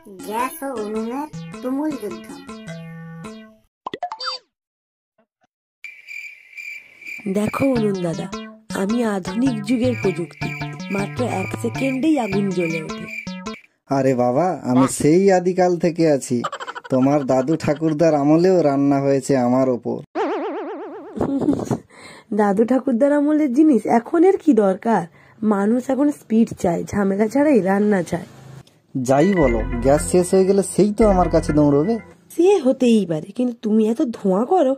Gas ও উনুনের তুমুল যুদ্ধ। দেখো উনুন দাদা, আমি আধুনিক যুগের প্রযুক্তি, মাত্র 1 সেকেন্ডেই আগুন জ্বলে ওঠে। আরে বাবা, আমি সেই আদিকাল থেকে আছি। তোমার দাদু ঠাকুরদার আমলেও রান্না হয়েছে আমার ওপর। দাদু ঠাকুরদার আমলের জিনিস এখন এর কি দরকার? মানুষ এখন স্পিড চায়, ঝামেলা ছাড়াই রান্না চায়। যাই বলো, গ্যাস শেষ হয়ে গেলে সেই তো আমার কাছে দৌড়বে। সে হতেই পারে, কিন্তু তুমি এত ধোঁয়া করো,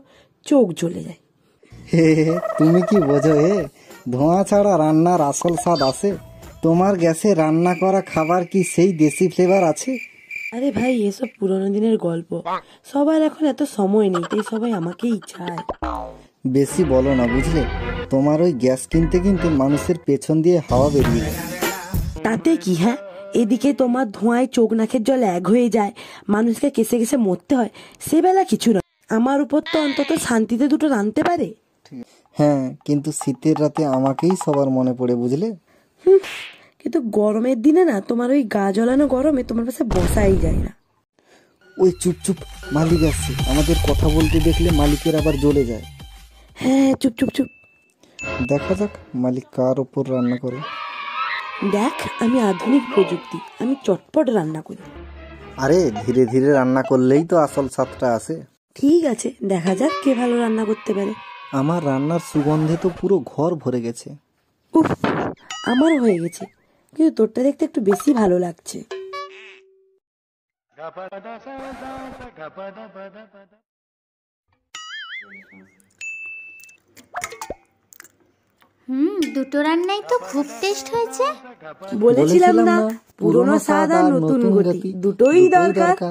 চোখ জ্বলে যায়। হে হে, তুমি কি বোঝো হে? ধোঁয়া ছাড়া রান্নার আসল স্বাদ আসে? তোমার গ্যাসে রান্না করা খাবার কি সেই দেশি ফ্লেভার আছে? আরে ভাই, এসব পুরোনো দিনের গল্প। সবার এখন এত সময় নেই, তাই সবাই আমাকেই চায়। বেশি বলো না বুঝলে, তোমার ওই গ্যাস কিনতে কিনতে মানুষের পেছন দিয়ে হাওয়া বেরিয়ে যায়। তাতে কি? হ্যাঁ, এদিকে তোমার ধোঁয়ায় চোখ নাকের জল এক হয়ে যায়, মানুষকে কেসে কেসে মরতে হয়। সে বেলা কিছু নয়, আমার উপর তো অন্তত শান্তিতে দুটো রাঁধতে পারে। হ্যাঁ, কিন্তু শীতের রাতে আমাকেই সবার মনে পড়ে বুঝলে। কিন্তু গরমের দিনে না, তোমার ওই গা জ্বলানো গরমে তোমার পাশে বসাই যায় না। ওই চুপ চুপ, মালিক আসছে। আমাদের কথা বলতে দেখলে মালিকের আবার জ্বলে যায়। হ্যাঁ, চুপ চুপ চুপ। দেখা যাক মালিক কার ওপর রান্না করে। দেখ, আমি আধুনিক প্রযুক্তি, আমি চটপট রান্না করি। আরে ধীরে ধীরে রান্না করলেই তো আসল স্বাদটা আসে। ঠিক আছে, দেখা যাক কে ভালো রান্না করতে পারে। আমার রান্নার সুগন্ধে তো পুরো ঘর ভরে গেছে। উফ, আমার হয়ে গেছে, কিন্তু তোরটা দেখতে একটু বেশি ভালো লাগছে। দুটো রান্নাই তো খুব টেস্ট হয়েছে। বলেছিলাম না, পুরনো স্বাদ আর নতুন গতি দুটোই দরকার।